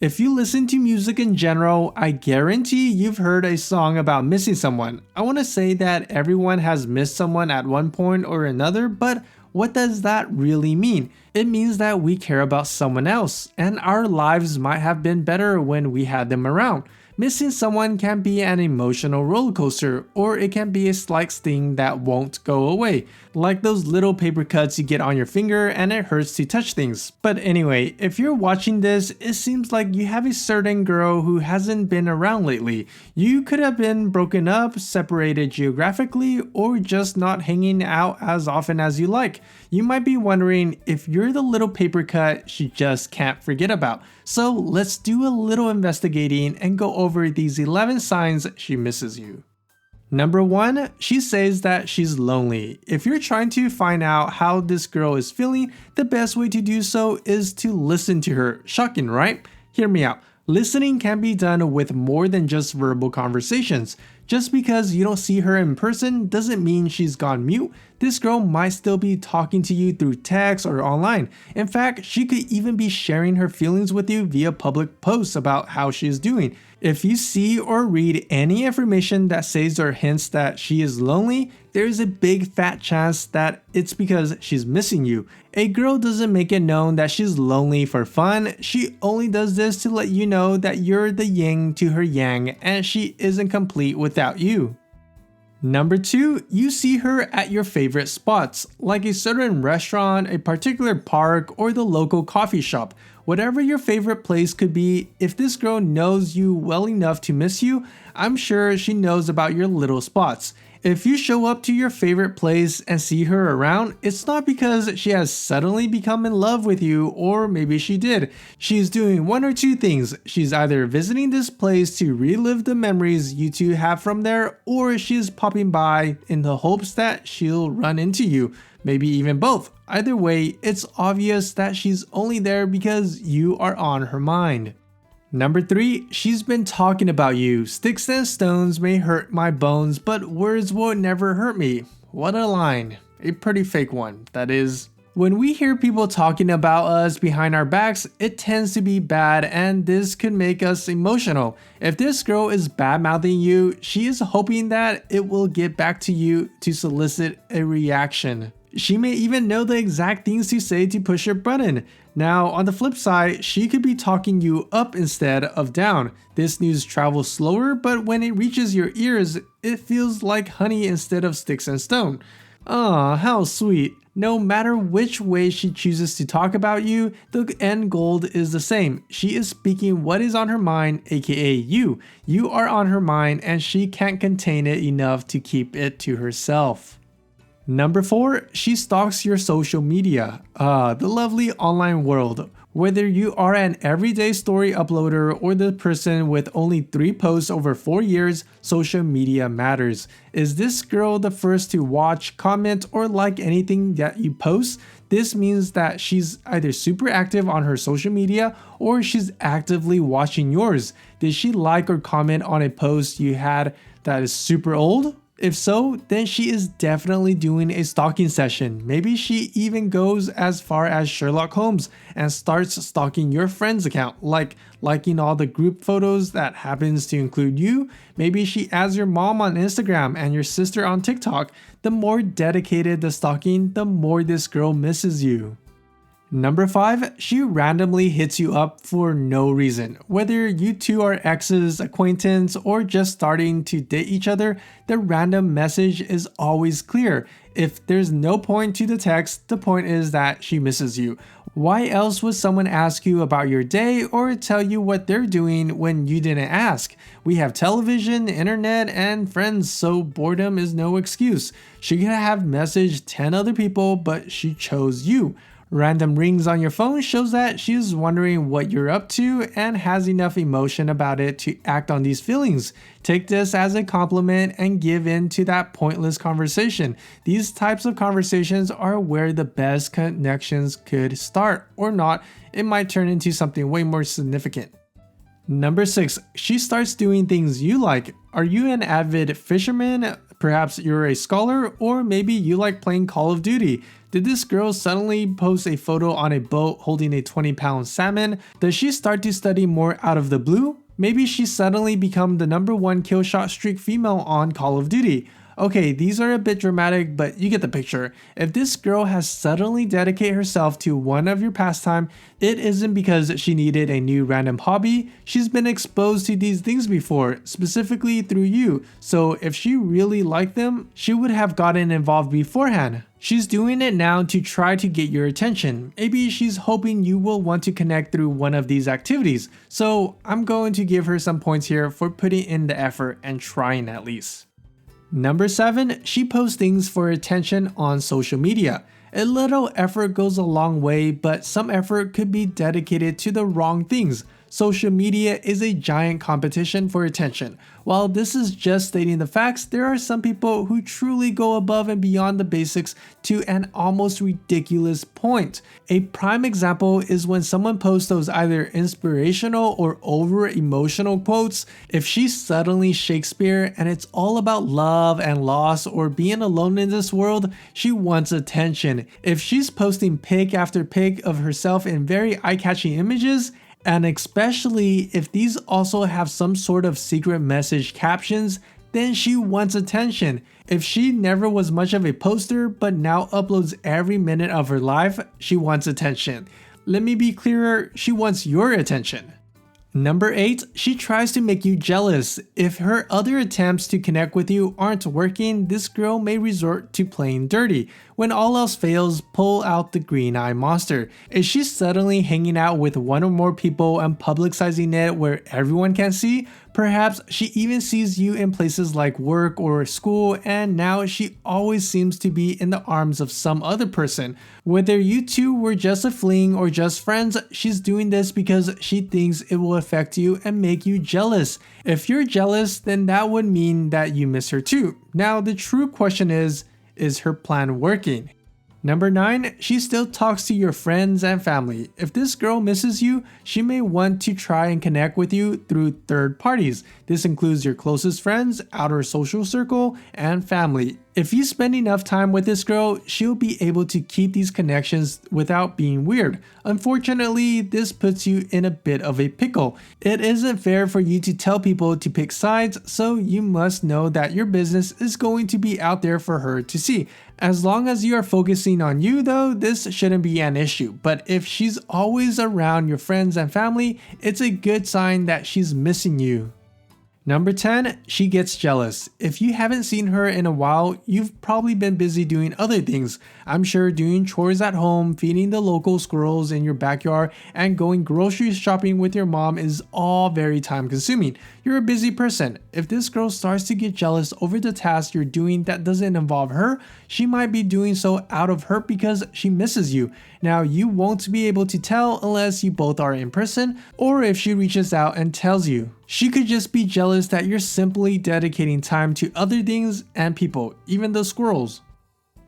If you listen to music in general, I guarantee you've heard a song about missing someone. I want to say that everyone has missed someone at one point or another, but what does that really mean? It means that we care about someone else, and our lives might have been better when we had them around. Missing someone can be an emotional roller coaster, or it can be a slight sting that won't go away, like those little paper cuts you get on your finger and it hurts to touch things. But anyway, if you're watching this, it seems like you have a certain girl who hasn't been around lately. You could have been broken up, separated geographically, or just not hanging out as often as you like. You might be wondering if you're the little paper cut she just can't forget about. So let's do a little investigating and go over these 11 signs she misses you. Number 1, she says that she's lonely. If you're trying to find out how this girl is feeling, the best way to do so is to listen to her. Shocking, right? Hear me out. Listening can be done with more than just verbal conversations. Just because you don't see her in person doesn't mean she's gone mute. This girl might still be talking to you through text or online. In fact, she could even be sharing her feelings with you via public posts about how she is doing. If you see or read any information that says or hints that she is lonely, there is a big fat chance that it's because she's missing you. A girl doesn't make it known that she's lonely for fun. She only does this to let you know that you're the yin to her yang and she isn't complete without you. Number 2, you see her at your favorite spots, like a certain restaurant, a particular park, or the local coffee shop. Whatever your favorite place could be, if this girl knows you well enough to miss you, I'm sure she knows about your little spots. If you show up to your favorite place and see her around, it's not because she has suddenly become in love with you, or maybe she did. She's doing one or two things. She's either visiting this place to relive the memories you two have from there, or she's popping by in the hopes that she'll run into you. Maybe even both. Either way, it's obvious that she's only there because you are on her mind. Number 3, she's been talking about you. Sticks and stones may hurt my bones, but words will never hurt me. What a line. A pretty fake one, that is. When we hear people talking about us behind our backs, it tends to be bad and this could make us emotional. If this girl is bad-mouthing you, she is hoping that it will get back to you to solicit a reaction. She may even know the exact things to say to push your button. Now, on the flip side, she could be talking you up instead of down. This news travels slower, but when it reaches your ears, it feels like honey instead of sticks and stone. Aw, how sweet. No matter which way she chooses to talk about you, the end goal is the same. She is speaking what is on her mind, aka you. You are on her mind and she can't contain it enough to keep it to herself. Number 4, she stalks your social media. The lovely online world. Whether you are an everyday story uploader or the person with only 3 posts over 4 years, social media matters. Is this girl the first to watch, comment, or like anything that you post? This means that she's either super active on her social media or she's actively watching yours. Did she like or comment on a post you had that is super old? If so, then she is definitely doing a stalking session. Maybe she even goes as far as Sherlock Holmes and starts stalking your friend's account, like liking all the group photos that happens to include you. Maybe she adds your mom on Instagram and your sister on TikTok. The more dedicated the stalking, the more this girl misses you. Number 5, she randomly hits you up for no reason. Whether you two are exes, acquaintance, or just starting to date each other, the random message is always clear. If there's no point to the text, the point is that she misses you. Why else would someone ask you about your day or tell you what they're doing when you didn't ask? We have television, internet, and friends, so boredom is no excuse. She could have messaged 10 other people, but she chose you. Random rings on your phone shows that she's wondering what you're up to and has enough emotion about it to act on these feelings. Take this as a compliment and give in to that pointless conversation. These types of conversations are where the best connections could start, or not. It might turn into something way more significant. Number 6, she starts doing things you like. Are you an avid fisherman, Perhaps you're a scholar, or maybe you like playing Call of Duty. Did this girl suddenly post a photo on a boat holding a 20-pound salmon? Does she start to study more out of the blue? Maybe she suddenly become the #1 kill shot streak female on Call of Duty. Okay, these are a bit dramatic, but you get the picture. If this girl has suddenly dedicated herself to one of your pastime, it isn't because she needed a new random hobby. She's been exposed to these things before, specifically through you. So if she really liked them, she would have gotten involved beforehand. She's doing it now to try to get your attention. Maybe she's hoping you will want to connect through one of these activities. So I'm going to give her some points here for putting in the effort and trying at least. Number 7, she posts things for attention on social media. A little effort goes a long way, but some effort could be dedicated to the wrong things. Social media is a giant competition for attention. While this is just stating the facts, there are some people who truly go above and beyond the basics to an almost ridiculous point. A prime example is when someone posts those either inspirational or over emotional quotes. If she's suddenly Shakespeare and it's all about love and loss or being alone in this world, she wants attention. If she's posting pic after pic of herself in very eye-catching images, and especially if these also have some sort of secret message captions, then she wants attention. If she never was much of a poster but now uploads every minute of her life, she wants attention. Let me be clearer, she wants your attention. Number 8, she tries to make you jealous. If her other attempts to connect with you aren't working, this girl may resort to playing dirty. When all else fails, pull out the green eye monster. Is she suddenly hanging out with one or more people and publicizing it where everyone can see? Perhaps she even sees you in places like work or school, and now she always seems to be in the arms of some other person. Whether you two were just a fling or just friends, she's doing this because she thinks it will affect you and make you jealous. If you're jealous, then that would mean that you miss her too. Now the true question is her plan working? Number 9, she still talks to your friends and family. If this girl misses you, she may want to try and connect with you through third parties. This includes your closest friends, outer social circle, and family. If you spend enough time with this girl, she'll be able to keep these connections without being weird. Unfortunately, this puts you in a bit of a pickle. It isn't fair for you to tell people to pick sides, so you must know that your business is going to be out there for her to see. As long as you are focusing on you though, this shouldn't be an issue. But if she's always around your friends and family, it's a good sign that she's missing you. Number 10, she gets jealous. If you haven't seen her in a while, you've probably been busy doing other things. I'm sure doing chores at home, feeding the local squirrels in your backyard, and going grocery shopping with your mom is all very time consuming. You're a busy person. If this girl starts to get jealous over the task you're doing that doesn't involve her, she might be doing so out of hurt because she misses you. Now, you won't be able to tell unless you both are in person or if she reaches out and tells you. She could just be jealous that you're simply dedicating time to other things and people, even the squirrels.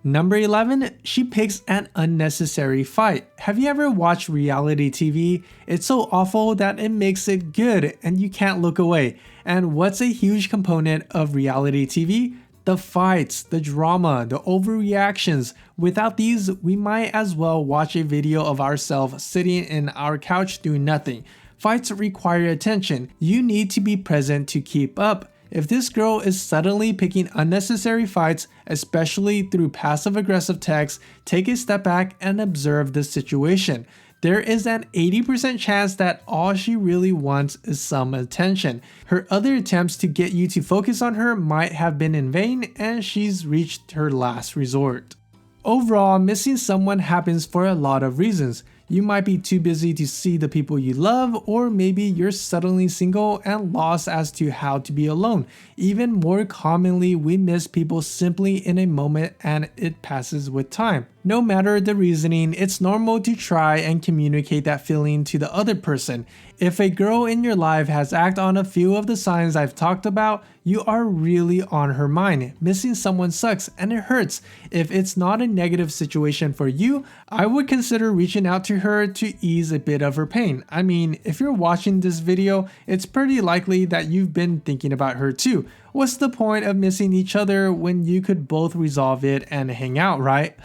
Number 11, she picks an unnecessary fight. Have you ever watched reality TV? It's so awful that it makes it good and you can't look away. And what's a huge component of reality TV? The fights, the drama, the overreactions. Without these, we might as well watch a video of ourselves sitting in our couch doing nothing. Fights require attention. You need to be present to keep up. If this girl is suddenly picking unnecessary fights, especially through passive-aggressive text, take a step back and observe the situation. There is an 80% chance that all she really wants is some attention. Her other attempts to get you to focus on her might have been in vain, and she's reached her last resort. Overall, missing someone happens for a lot of reasons. You might be too busy to see the people you love, or maybe you're suddenly single and lost as to how to be alone. Even more commonly, we miss people simply in a moment and it passes with time. No matter the reasoning, it's normal to try and communicate that feeling to the other person. If a girl in your life has acted on a few of the signs I've talked about, you are really on her mind. Missing someone sucks and it hurts. If it's not a negative situation for you, I would consider reaching out to her to ease a bit of her pain. I mean, if you're watching this video, it's pretty likely that you've been thinking about her too. what's the point of missing each other when you could both resolve it and hang out, right?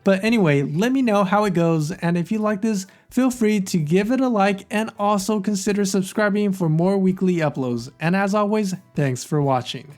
But anyway, let me know how it goes, and if you like this, feel free to give it a like and also consider subscribing for more weekly uploads. And as always, thanks for watching.